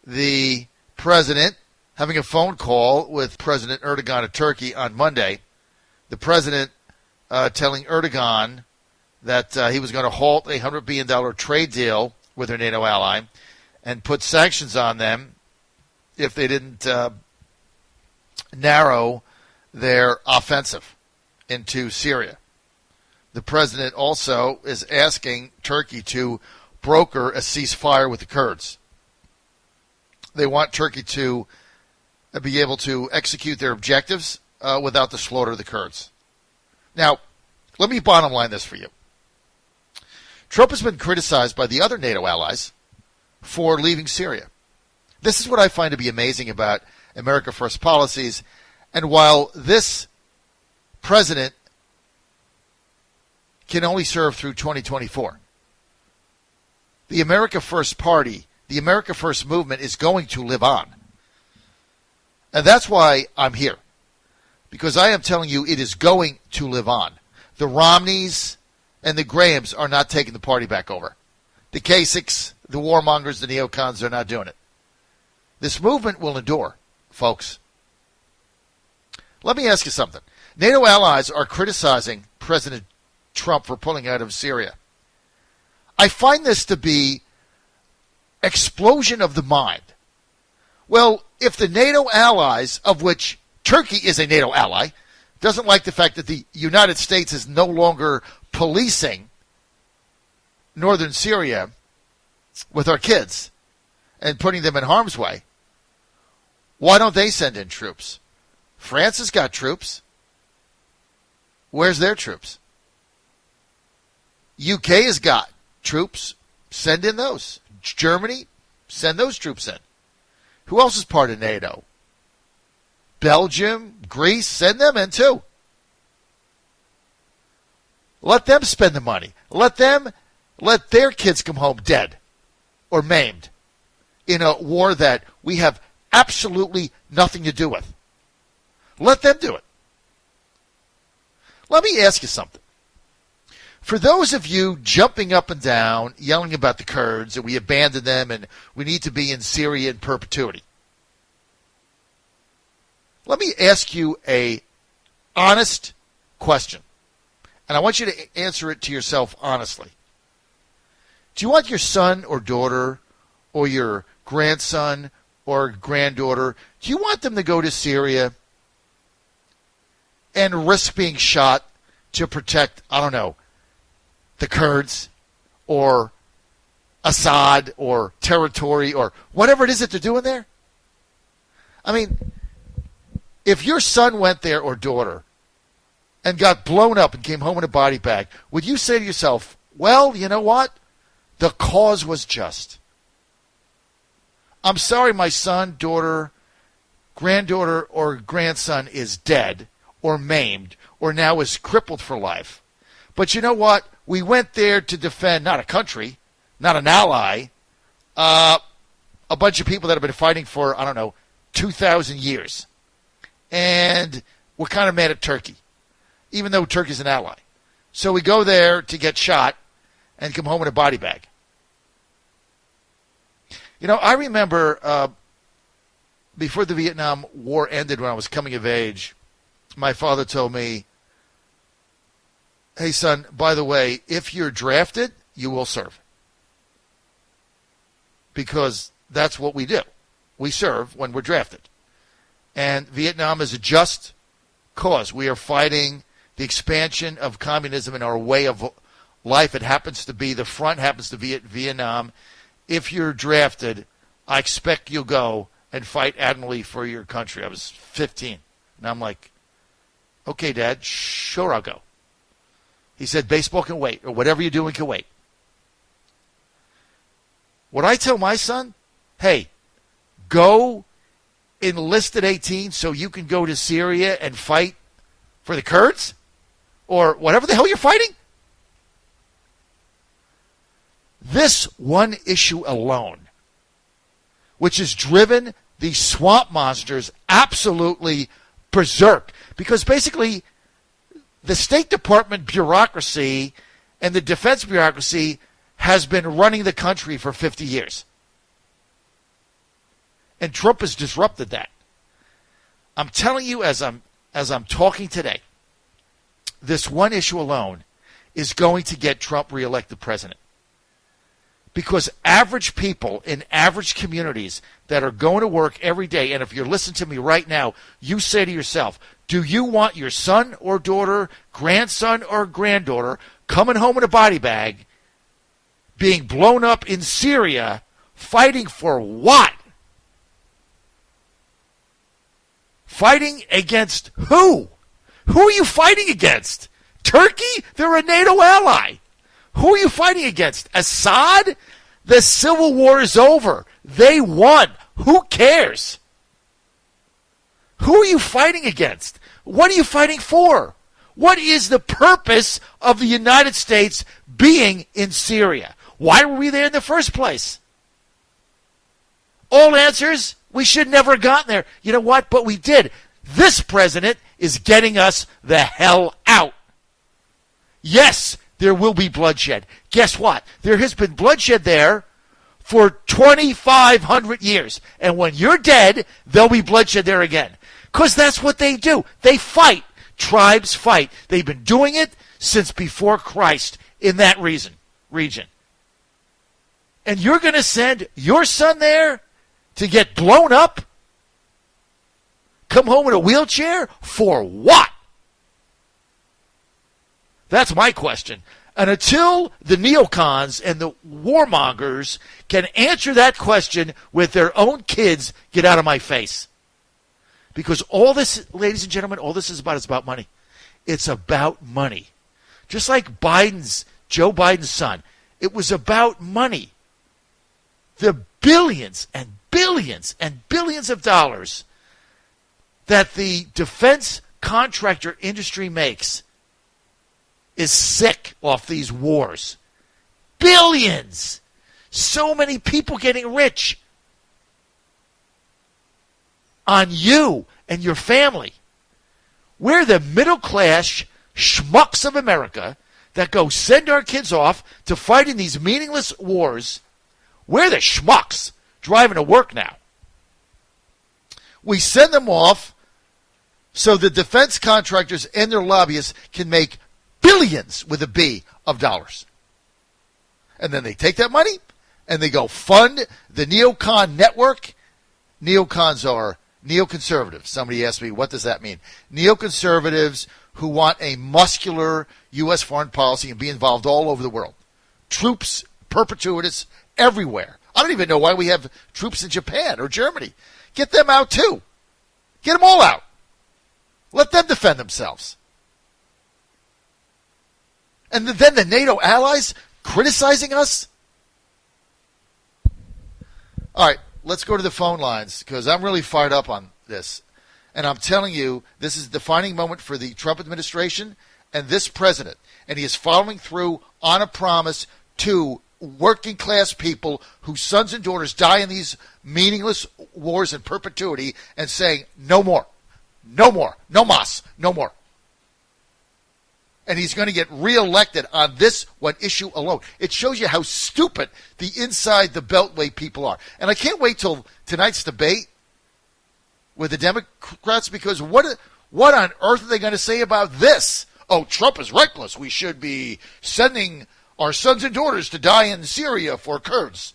the president having a phone call with President Erdogan of Turkey on Monday. The president telling Erdogan that he was going to halt a $100 billion trade deal with their NATO ally and put sanctions on them if they didn't narrow their offensive into Syria. The president also is asking Turkey to broker a ceasefire with the Kurds. They want Turkey to be able to execute their objectives without the slaughter of the Kurds. Now, let me bottom line this for you. Trump has been criticized by the other NATO allies for leaving Syria. This is what I find to be amazing about America First policies. And while this president can only serve through 2024, the America First Party, the America First movement is going to live on. And that's why I'm here. Because I am telling you it is going to live on. The Romneys and the Grahams are not taking the party back over. The Kasichs, the warmongers, the neocons are not doing it. This movement will endure, folks. Let me ask you something. NATO allies are criticizing President Trump for pulling out of Syria. I find this to be explosion of the mind. Well, if the NATO allies, of which Turkey is a NATO ally, doesn't like the fact that the United States is no longer policing northern Syria with our kids and putting them in harm's way, why don't they send in troops? France has got troops. Where's their troops? UK has got troops. Send in those. Germany, send those troops in. Who else is part of NATO? Belgium, Greece, send them in too. Let them spend the money. Let their kids come home dead or maimed in a war that we have absolutely nothing to do with. Let them do it. Let me ask you something. For those of you jumping up and down, yelling about the Kurds, and we abandoned them, and we need to be in Syria in perpetuity, let me ask you a honest question. And I want you to answer it to yourself honestly. Do you want your son or daughter or your grandson or granddaughter, do you want them to go to Syria and risk being shot to protect, I don't know, the Kurds or Assad or territory or whatever it is that they're doing there? I mean, if your son went there or daughter and got blown up and came home in a body bag, would you say to yourself, well, you know what? The cause was just. I'm sorry my son, daughter, granddaughter, or grandson is dead or maimed or now is crippled for life. But you know what? We went there to defend not a country, not an ally, a bunch of people that have been fighting for, 2,000 years. And we're kind of mad at Turkey, even though Turkey's an ally. So we go there to get shot and come home in a body bag. You know, I remember before the Vietnam War ended, when I was coming of age, my father told me, hey, son, by the way, if you're drafted, you will serve. Because that's what we do. We serve when we're drafted. And Vietnam is a just cause. We are fighting the expansion of communism in our way of life. It happens to be, the front happens to be at Vietnam. If you're drafted, I expect you'll go and fight admirably for your country. I was 15. And I'm like, okay, Dad, sure, I'll go. He said, baseball can wait, or whatever you're doing can wait. Would I tell my son, hey, go enlist at 18 so you can go to Syria and fight for the Kurds? Or whatever the hell you're fighting? This one issue alone, which has driven these swamp monsters absolutely berserk. Because basically, the State Department bureaucracy and the defense bureaucracy has been running the country for 50 years. And Trump has disrupted that. I'm telling you, as I'm talking today, this one issue alone is going to get Trump reelected president. Because average people in average communities that are going to work every day, and if you're listening to me right now, you say to yourself, do you want your son or daughter, grandson or granddaughter coming home in a body bag, being blown up in Syria, fighting for what? Fighting against who? Who are you fighting against? Turkey? They're a NATO ally. Who are you fighting against? Assad? The civil war is over. They won. Who cares? Who are you fighting against? What are you fighting for? What is the purpose of the United States being in Syria? Why were we there in the first place? All answers, we should never have gotten there. You know what? But we did. This president is getting us the hell out. Yes, there will be bloodshed. Guess what? There has been bloodshed there for 2,500 years. And when you're dead, there'll be bloodshed there again. Because that's what they do. They fight. Tribes fight. They've been doing it since before Christ in that region. And you're going to send your son there to get blown up? Come home in a wheelchair? For what? That's my question. And until the neocons and the warmongers can answer that question with their own kids, get out of my face. Because all this, ladies and gentlemen, all this is about money. It's about money. Just like Joe Biden's son. It was about money. The billions and billions and billions of dollars that the defense contractor industry makes is sick off these wars. Billions. So many people getting rich on you and your family. We're the middle class schmucks of America that go send our kids off to fight in these meaningless wars. We're the schmucks driving to work now. We send them off so the defense contractors and their lobbyists can make billions with a B of dollars. And then they take that money and they go fund the neocon network. Neocons are neoconservatives. Somebody asked me, what does that mean? Neoconservatives who want a muscular U.S. foreign policy and be involved all over the world. Troops, perpetuities, everywhere. I don't even know why we have troops in Japan or Germany. Get them out too. Get them all out. Let them defend themselves. And then the NATO allies criticizing us? All right, let's go to the phone lines because I'm really fired up on this. And I'm telling you, this is a defining moment for the Trump administration and this president. And he is following through on a promise to working class people whose sons and daughters die in these meaningless wars in perpetuity and saying, no more, no more, no mas, no more. And he's going to get reelected on this one issue alone. It shows you how stupid the inside the beltway people are. And I can't wait till tonight's debate with the Democrats because what on earth are they going to say about this? Oh, Trump is reckless. We should be sending our sons and daughters to die in Syria for Kurds.